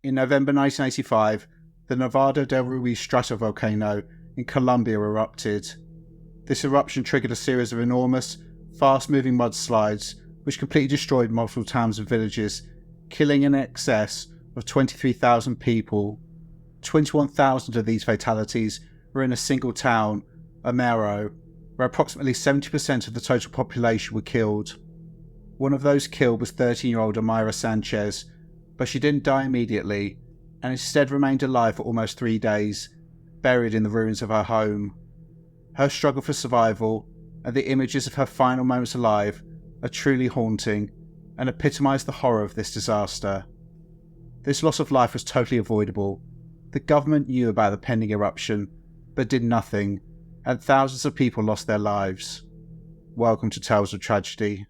In November 1985, the Nevado del Ruiz stratovolcano in Colombia erupted. This eruption triggered a series of enormous, fast-moving mudslides which completely destroyed multiple towns and villages, killing in excess of 23,000 people. 21,000 of these fatalities were in a single town, Armero, where approximately 70% of the total population were killed. One of those killed was 13-year-old Omayra Sanchez, but she didn't die immediately and instead remained alive for almost 3 days, buried in the ruins of her home. Her struggle for survival and the images of her final moments alive are truly haunting and epitomize the horror of this disaster. This loss of life was totally avoidable. The government knew about the pending eruption, but did nothing, and thousands of people lost their lives. Welcome to Tales of Tragedy.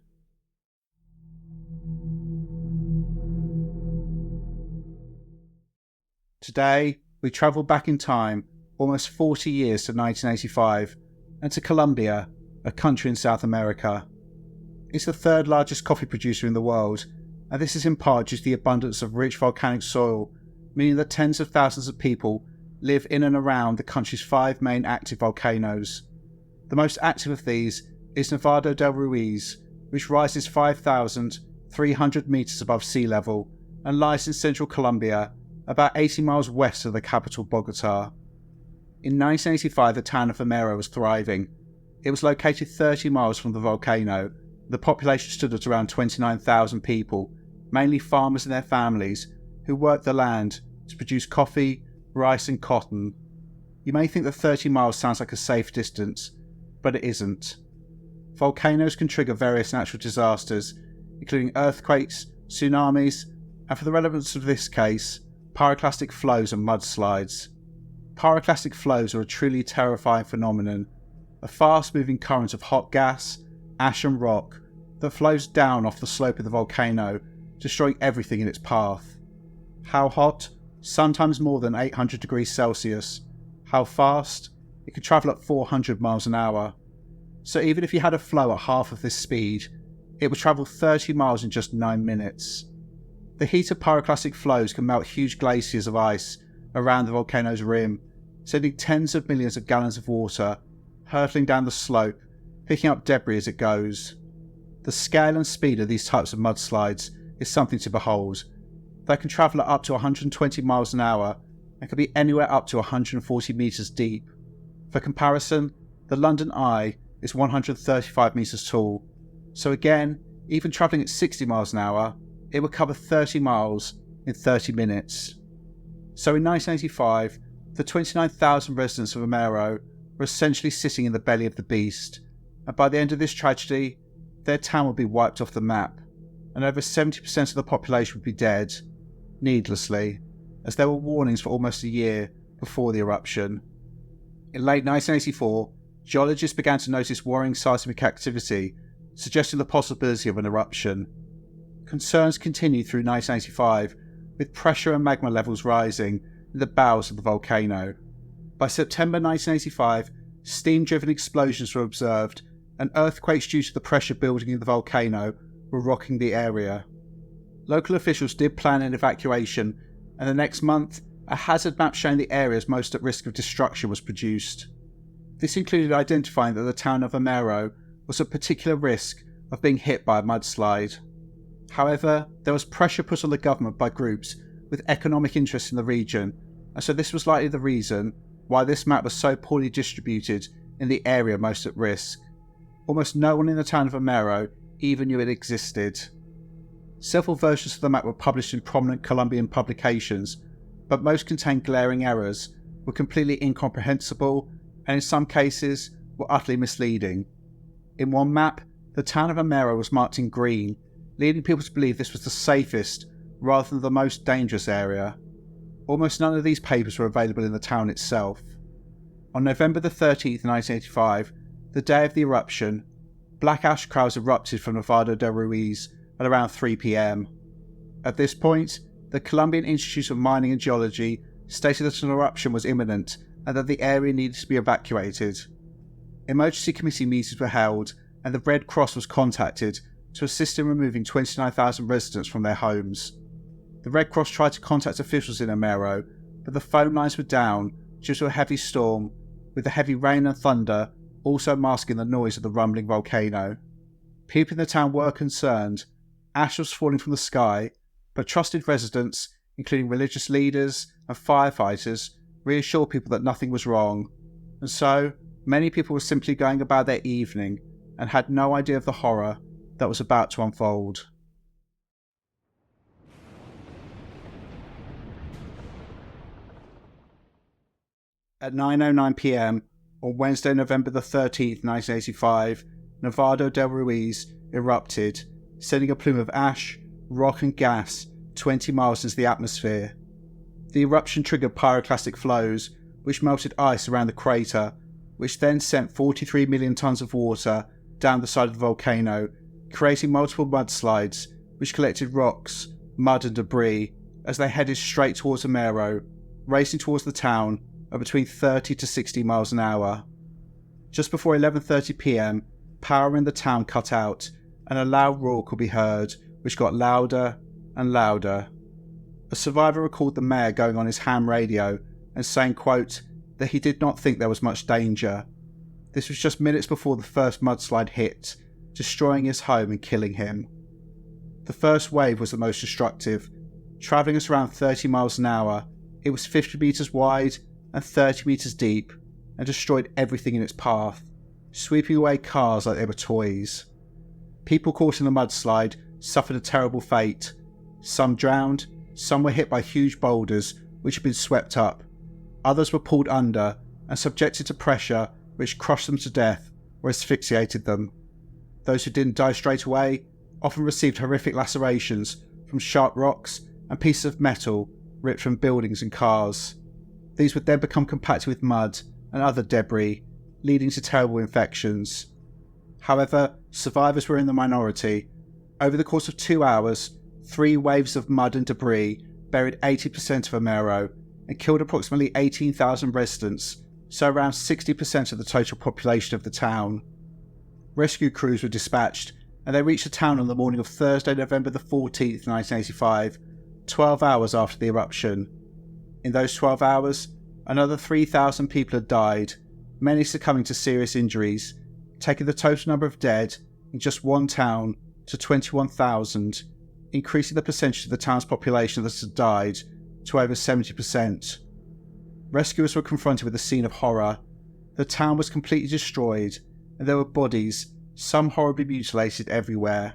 Today, we travel back in time almost 40 years to 1985 and to Colombia, a country in South America. It's the third largest coffee producer in the world, and this is in part due to the abundance of rich volcanic soil, meaning that tens of thousands of people live in and around the country's 5 main active volcanoes. The most active of these is Nevado del Ruiz, which rises 5,300 metres above sea level and lies in central Colombia, about 80 miles west of the capital Bogota. In 1985, the town of Armero was thriving. It was located 30 miles from the volcano. The population stood at around 29,000 people, mainly farmers and their families, who worked the land to produce coffee, rice and cotton. You may think that 30 miles sounds like a safe distance, but it isn't. Volcanoes can trigger various natural disasters, including earthquakes, tsunamis, and for the relevance of this case, pyroclastic flows and mudslides. Pyroclastic flows are a truly terrifying phenomenon, a fast-moving current of hot gas, ash and rock that flows down off the slope of the volcano, destroying everything in its path. How hot? Sometimes more than 800 degrees Celsius. How fast? It can travel at 400 miles an hour. So even if you had a flow at half of this speed, it would travel 30 miles in just 9 minutes. The heat of pyroclastic flows can melt huge glaciers of ice around the volcano's rim, sending tens of millions of gallons of water hurtling down the slope, picking up debris as it goes. The scale and speed of these types of mudslides is something to behold. They can travel at up to 120 miles an hour and can be anywhere up to 140 metres deep. For comparison, the London Eye is 135 metres tall, so again, even travelling at 60 miles an hour, it would cover 30 miles in 30 minutes. So in 1985, the 29,000 residents of Armero were essentially sitting in the belly of the beast, and by the end of this tragedy, their town would be wiped off the map, and over 70% of the population would be dead, needlessly, as there were warnings for almost a year before the eruption. In late 1984, geologists began to notice worrying seismic activity, suggesting the possibility of an eruption. Concerns continued through 1985, with pressure and magma levels rising in the bowels of the volcano. By September 1985, steam-driven explosions were observed, and earthquakes due to the pressure building in the volcano were rocking the area. Local officials did plan an evacuation, and the next month, a hazard map showing the areas most at risk of destruction was produced. This included identifying that the town of Armero was at particular risk of being hit by a mudslide. However, there was pressure put on the government by groups with economic interest in the region, and so this was likely the reason why this map was so poorly distributed in the area most at risk. Almost no one in the town of Armero even knew it existed. Several versions of the map were published in prominent Colombian publications, but most contained glaring errors, were completely incomprehensible, and in some cases were utterly misleading. In one map, the town of Armero was marked in green, leading people to believe this was the safest rather than the most dangerous area. Almost none of these papers were available in the town itself. On November the 13th, 1985, the day of the eruption, black ash clouds erupted from Nevado del Ruiz at around 3 p.m. At this point, the Colombian Institute of Mining and Geology stated that an eruption was imminent and that the area needed to be evacuated. Emergency committee meetings were held and the Red Cross was contacted to assist in removing 29,000 residents from their homes. The Red Cross tried to contact officials in Armero, but the phone lines were down due to a heavy storm, with the heavy rain and thunder also masking the noise of the rumbling volcano. People in the town were concerned. Ash was falling from the sky, but trusted residents, including religious leaders and firefighters, reassured people that nothing was wrong, and so many people were simply going about their evening and had no idea of the horror that was about to unfold. At 9:09 p.m. on Wednesday, November the 13th, 1985, Nevado del Ruiz erupted, sending a plume of ash, rock and gas 20 miles into the atmosphere. The eruption triggered pyroclastic flows, which melted ice around the crater, which then sent 43 million tons of water down the side of the volcano, creating multiple mudslides, which collected rocks, mud and debris as they headed straight towards Armero, racing towards the town at between 30 to 60 miles an hour. Just before 11:30 p.m, power in the town cut out, and a loud roar could be heard, which got louder and louder. A survivor recalled the mayor going on his ham radio and saying, quote, that he did not think there was much danger. This was just minutes before the first mudslide hit, destroying his home and killing him. The first wave was the most destructive. Travelling at around 30 miles an hour, it was 50 metres wide and 30 metres deep, and destroyed everything in its path, sweeping away cars like they were toys. People caught in the mudslide suffered a terrible fate. Some drowned, some were hit by huge boulders which had been swept up. Others were pulled under and subjected to pressure which crushed them to death or asphyxiated them. Those who didn't die straight away often received horrific lacerations from sharp rocks and pieces of metal ripped from buildings and cars. These would then become compacted with mud and other debris, leading to terrible infections. However, survivors were in the minority. Over the course of 2 hours, 3 waves of mud and debris buried 80% of Armero and killed approximately 18,000 residents, so around 60% of the total population of the town. Rescue crews were dispatched, and they reached the town on the morning of Thursday, November the 14th, 1985, 12 hours after the eruption. In those 12 hours, another 3,000 people had died, many succumbing to serious injuries, taking the total number of dead in just one town to 21,000, increasing the percentage of the town's population that had died to over 70%. Rescuers were confronted with a scene of horror. The town was completely destroyed, and there were bodies, some horribly mutilated, everywhere.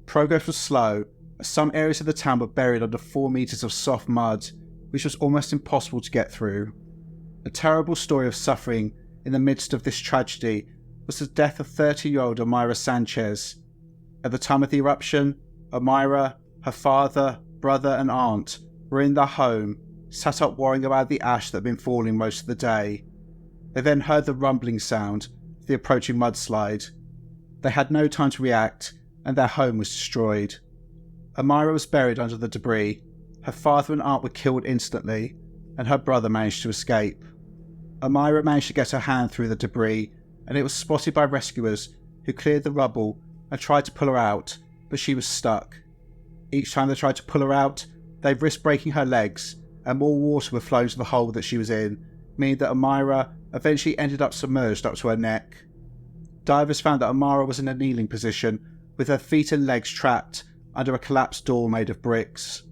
Progress was slow, as some areas of the town were buried under 4 meters of soft mud, which was almost impossible to get through. A terrible story of suffering in the midst of this tragedy was the death of 30-year-old Omayra Sanchez. At the time of the eruption, Omayra, her father, brother and aunt were in their home, sat up worrying about the ash that had been falling most of the day. They then heard the rumbling sound of the approaching mudslide. They had no time to react, and their home was destroyed. Omayra was buried under the debris. Her father and aunt were killed instantly, and her brother managed to escape. Omayra managed to get her hand through the debris, and it was spotted by rescuers who cleared the rubble and tried to pull her out, but she was stuck. Each time they tried to pull her out, they risked breaking her legs, and more water would flow into the hole that she was in, meaning that Omayra eventually ended up submerged up to her neck. Divers found that Omayra was in a kneeling position, with her feet and legs trapped under a collapsed door made of bricks.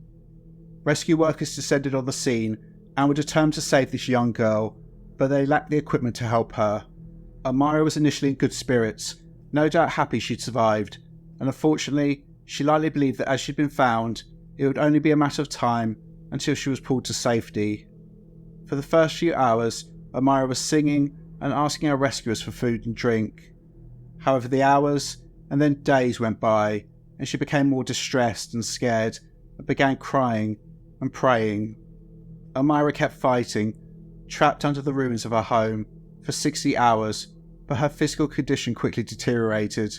Rescue workers descended on the scene and were determined to save this young girl, but they lacked the equipment to help her. Omayra was initially in good spirits, no doubt happy she'd survived, and unfortunately, she likely believed that as she'd been found, it would only be a matter of time until she was pulled to safety. For the first few hours, Omayra was singing and asking her rescuers for food and drink. However, the hours and then days went by, and she became more distressed and scared and began crying and praying. Omayra kept fighting, trapped under the ruins of her home, for 60 hours, but her physical condition quickly deteriorated.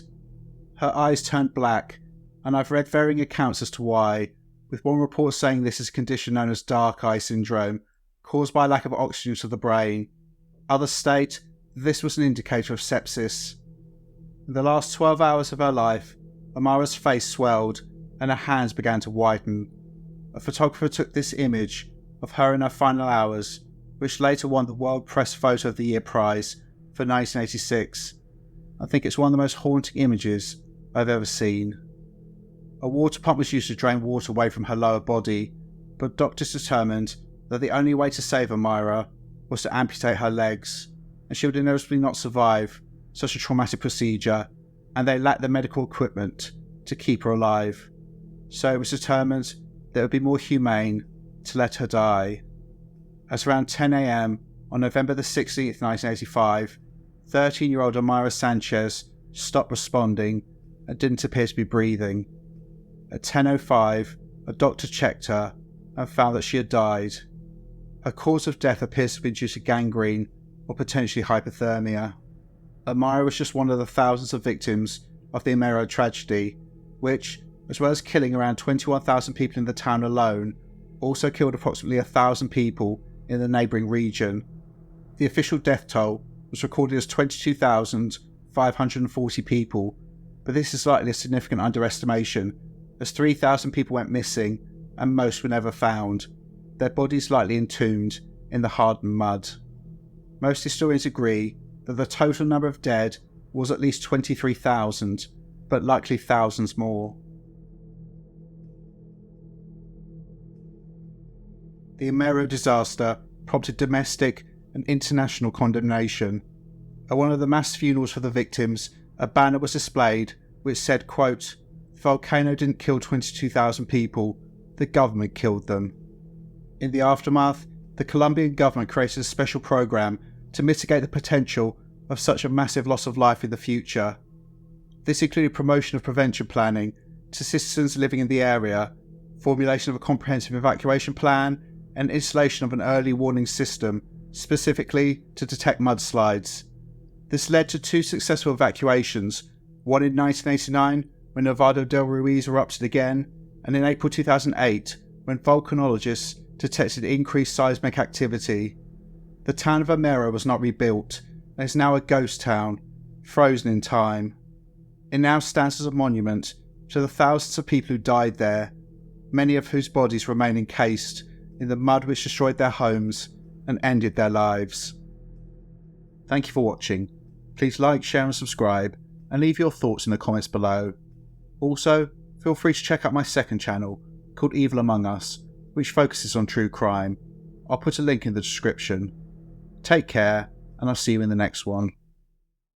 Her eyes turned black, and I've read varying accounts as to why, with one report saying this is a condition known as dark eye syndrome, caused by a lack of oxygen to the brain. Others state that this was an indicator of sepsis. In the last 12 hours of her life, Omayra's face swelled and her hands began to whiten. a photographer took this image of her in her final hours, which later won the World Press Photo of the Year prize for 1986. I think it's one of the most haunting images I've ever seen. A water pump was used to drain water away from her lower body, but doctors determined that the only way to save Omayra was to amputate her legs, and she would inevitably not survive such a traumatic procedure, and they lacked the medical equipment to keep her alive. So it was determined that it would be more humane to let her die. At around 10 a.m. on November the 16th, 1985, 13-year-old Omayra Sanchez stopped responding and didn't appear to be breathing. At 10:05, a doctor checked her and found that she had died. Her cause of death appears to have been due to gangrene or potentially hypothermia. Armero was just one of the thousands of victims of the Armero tragedy, which, as well as killing around 21,000 people in the town alone, also killed approximately 1,000 people in the neighbouring region. The official death toll was recorded as 22,540 people, but this is likely a significant underestimation, as 3,000 people went missing and most were never found, their bodies likely entombed in the hardened mud. Most historians agree that the total number of dead was at least 23,000, but likely thousands more. The Armero disaster prompted domestic and international condemnation. At one of the mass funerals for the victims, a banner was displayed which said, quote, "The volcano didn't kill 22,000 people, the government killed them." In the aftermath, the Colombian government created a special program to mitigate the potential of such a massive loss of life in the future. This included promotion of prevention planning to citizens living in the area, formulation of a comprehensive evacuation plan, and installation of an early warning system specifically to detect mudslides. This led to 2 successful evacuations, one in 1989 when Nevado del Ruiz erupted again, and in April 2008 when volcanologists detected increased seismic activity. The town of Armero was not rebuilt and is now a ghost town, frozen in time. It now stands as a monument to the thousands of people who died there, many of whose bodies remain encased in the mud which destroyed their homes and ended their lives. Thank you for watching. Please like, share and subscribe, and leave your thoughts in the comments below. Also, feel free to check out my second channel called Evil Among Us, which focuses on true crime. I'll put a link in the description. Take care, and I'll see you in the next one.